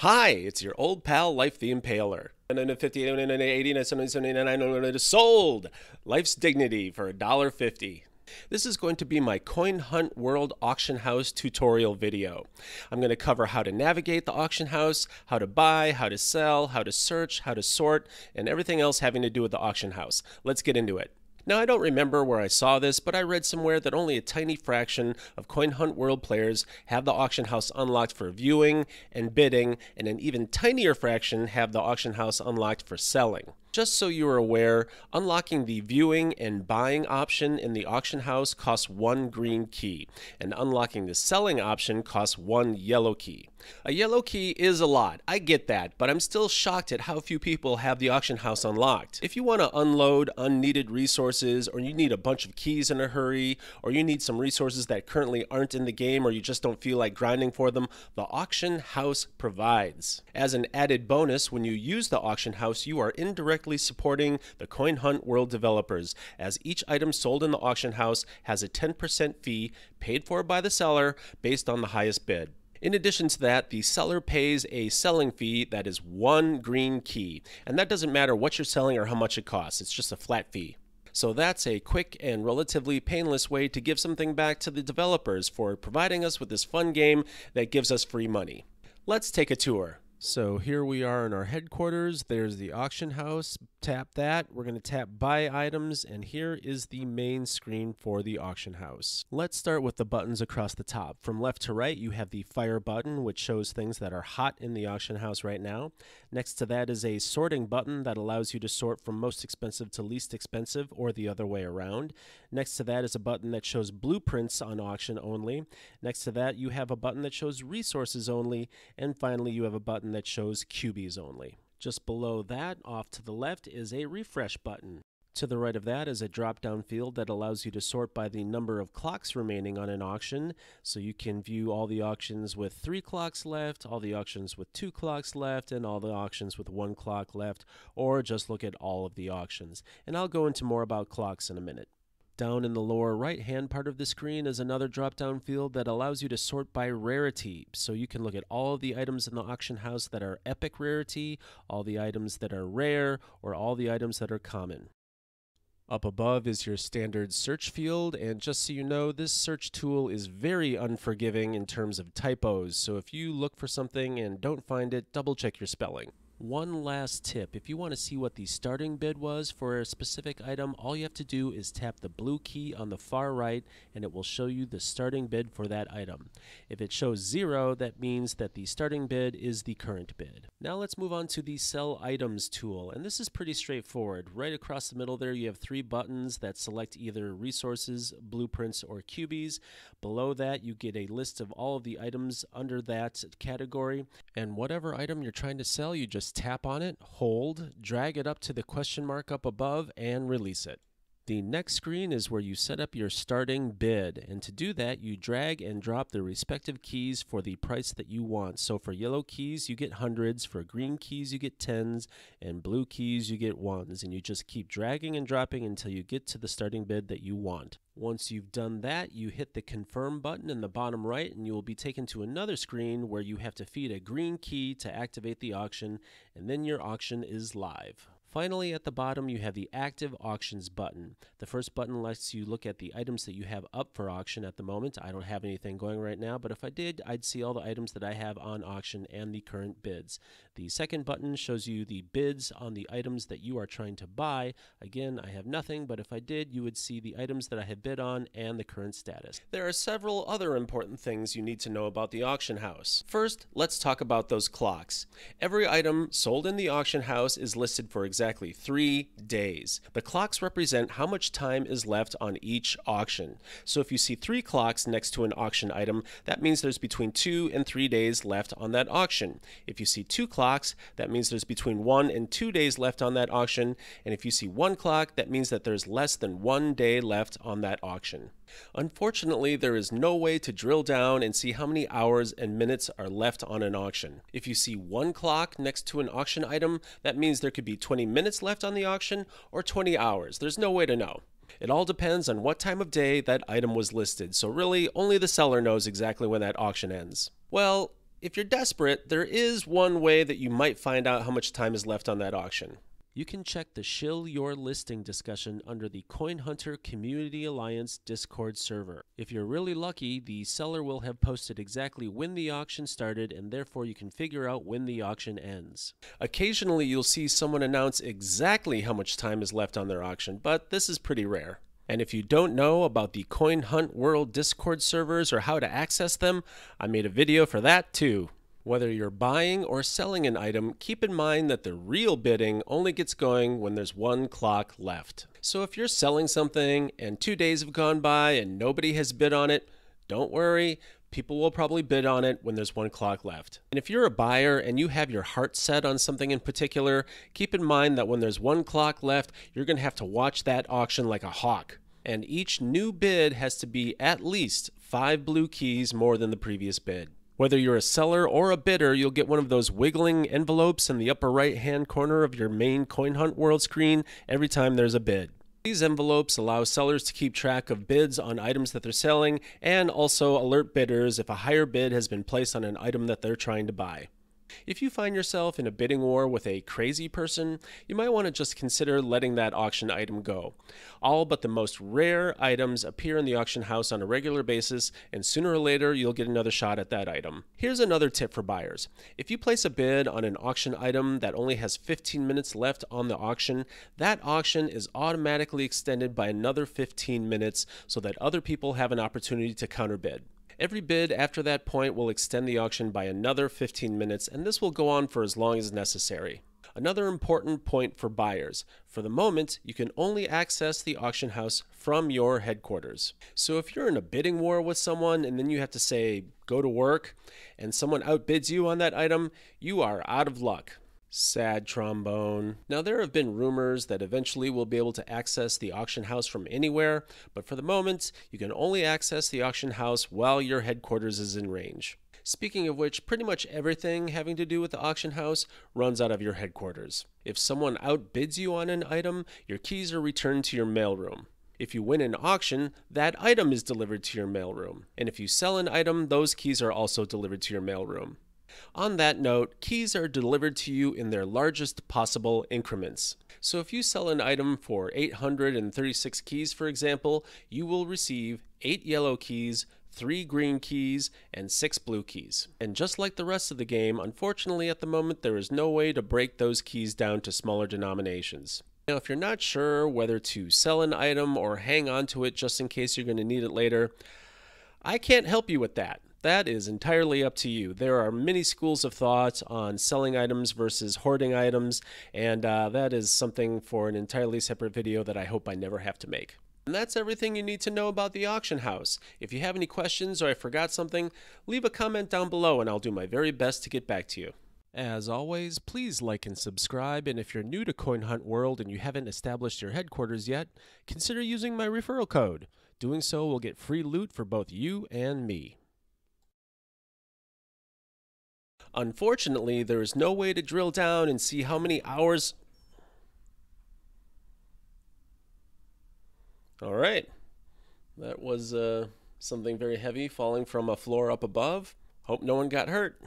Hi, it's your old pal, Life the Impaler. And then 50, 80, 79, sold! Life's Dignity for $1.50. This is going to be my Coin Hunt World Auction House tutorial video. I'm going to cover how to navigate the auction house, how to buy, how to sell, how to search, how to sort, and everything else having to do with the auction house. Let's get into it. Now, I don't remember where I saw this, but I read somewhere that only a tiny fraction of Coin Hunt World players have the auction house unlocked for viewing and bidding, and an even tinier fraction have the auction house unlocked for selling. Just so you are aware, unlocking the viewing and buying option in the auction house costs 1 green key, and unlocking the selling option costs 1 yellow key. A yellow key is a lot, I get that, but I'm still shocked at how few people have the auction house unlocked. If you want to unload unneeded resources, or you need a bunch of keys in a hurry, or you need some resources that currently aren't in the game, or you just don't feel like grinding for them, the auction house provides. As an added bonus, when you use the auction house, you are indirectly supporting the Coin Hunt World developers, as each item sold in the auction house has a 10% fee paid for by the seller based on the highest bid. In addition to that, the seller pays a selling fee that is 1 green key, and that doesn't matter what you're selling or how much it costs, it's just a flat fee. So that's a quick and relatively painless way to give something back to the developers for providing us with this fun game that gives us free money. Let's take a tour. So here we are in our headquarters. There's the auction house. Tap that. We're going to tap buy items, and here is the main screen for the auction house. Let's start with the buttons across the top. From left to right, you have the fire button, which shows things that are hot in the auction house right now. Next to that is a sorting button that allows you to sort from most expensive to least expensive, or the other way around. Next to that is a button that shows blueprints on auction only. Next to that, you have a button that shows resources only, and finally you have a button that shows cubies only. Just below that, off to the left, is a refresh button. To the right of that is a drop-down field that allows you to sort by the number of clocks remaining on an auction, so you can view all the auctions with 3 clocks left, all the auctions with 2 clocks left, and all the auctions with 1 clock left, or just look at all of the auctions. And I'll go into more about clocks in a minute. Down in the lower right-hand part of the screen is another drop-down field that allows you to sort by rarity. So you can look at all of the items in the auction house that are epic rarity, all the items that are rare, or all the items that are common. Up above is your standard search field, and just so you know, this search tool is very unforgiving in terms of typos. So if you look for something and don't find it, double-check your spelling. One last tip, if you want to see what the starting bid was for a specific item, all you have to do is tap the blue key on the far right and it will show you the starting bid for that item. If it shows 0, that means that the starting bid is the current bid. Now let's move on to the Sell Items tool, and this is pretty straightforward. Right across the middle there you have 3 buttons that select either resources, blueprints, or cubies. Below that you get a list of all of the items under that category, and whatever item you're trying to sell, you just tap on it, hold, drag it up to the question mark up above, and release it. The next screen is where you set up your starting bid, and to do that you drag and drop the respective keys for the price that you want. So for yellow keys you get hundreds, for green keys you get tens, and blue keys you get ones, and you just keep dragging and dropping until you get to the starting bid that you want. Once you've done that, you hit the confirm button in the bottom right, and you will be taken to another screen where you have to feed a green key to activate the auction, and then your auction is live. Finally, at the bottom, you have the Active Auctions button. The first button lets you look at the items that you have up for auction at the moment. I don't have anything going right now, but if I did, I'd see all the items that I have on auction and the current bids. The second button shows you the bids on the items that you are trying to buy. Again, I have nothing, but if I did, you would see the items that I have bid on and the current status. There are several other important things you need to know about the auction house. First, let's talk about those clocks. Every item sold in the auction house is listed for exactly 3 days. The clocks represent how much time is left on each auction. So if you see 3 clocks next to an auction item, that means there's between 2 and 3 days left on that auction. If you see 2 clocks, that means there's between 1 and 2 days left on that auction. And if you see 1 clock, that means that there's less than 1 day left on that auction. Unfortunately, there is no way to drill down and see how many hours and minutes are left on an auction. If you see 1 clock next to an auction item, that means there could be 20 minutes left on the auction or 20 hours. There's no way to know. It all depends on what time of day that item was listed, so really only the seller knows exactly when that auction ends. Well, If you're desperate, there is one way that you might find out how much time is left on that auction. You can check the Shill Your Listing discussion under the Coin Hunter Community Alliance Discord server. If you're really lucky, the seller will have posted exactly when the auction started, and therefore you can figure out when the auction ends. Occasionally you'll see someone announce exactly how much time is left on their auction, but this is pretty rare. And if you don't know about the Coin Hunt World Discord servers or how to access them, I made a video for that too. Whether you're buying or selling an item, keep in mind that the real bidding only gets going when there's one clock left. So if you're selling something and 2 days have gone by and nobody has bid on it, don't worry, people will probably bid on it when there's one clock left. And if you're a buyer and you have your heart set on something in particular, keep in mind that when there's one clock left, you're going to have to watch that auction like a hawk. And each new bid has to be at least 5 blue keys more than the previous bid. Whether you're a seller or a bidder, you'll get one of those wiggling envelopes in the upper right-hand corner of your main Coin Hunt World screen every time there's a bid. These envelopes allow sellers to keep track of bids on items that they're selling and also alert bidders if a higher bid has been placed on an item that they're trying to buy. If you find yourself in a bidding war with a crazy person, you might want to just consider letting that auction item go. All but the most rare items appear in the auction house on a regular basis, and sooner or later you'll get another shot at that item. Here's another tip for buyers. If you place a bid on an auction item that only has 15 minutes left on the auction, that auction is automatically extended by another 15 minutes so that other people have an opportunity to counterbid. Every bid after that point will extend the auction by another 15 minutes, and this will go on for as long as necessary. Another important point for buyers. For the moment, you can only access the auction house from your headquarters. So if you're in a bidding war with someone and then you have to say, go to work, and someone outbids you on that item, you are out of luck. Sad trombone. Now there have been rumors that eventually we'll be able to access the auction house from anywhere, but for the moment, you can only access the auction house while your headquarters is in range. Speaking of which, pretty much everything having to do with the auction house runs out of your headquarters. If someone outbids you on an item, your keys are returned to your mailroom. If you win an auction, that item is delivered to your mailroom. And if you sell an item, those keys are also delivered to your mailroom. On that note, keys are delivered to you in their largest possible increments. So if you sell an item for 836 keys, for example, you will receive 8 yellow keys, 3 green keys, and 6 blue keys. And just like the rest of the game, unfortunately at the moment there is no way to break those keys down to smaller denominations. Now, if you're not sure whether to sell an item or hang on to it just in case you're going to need it later, I can't help you with that. That is entirely up to you. There are many schools of thought on selling items versus hoarding items, and that is something for an entirely separate video that I hope I never have to make. And that's everything you need to know about the auction house. If you have any questions or I forgot something, leave a comment down below and I'll do my very best to get back to you. As always, please like and subscribe, and if you're new to Coin Hunt World and you haven't established your headquarters yet, consider using my referral code. Doing so will get free loot for both you and me. Unfortunately, there is no way to drill down and see how many hours... Alright, that was something very heavy falling from a floor up above. Hope no one got hurt.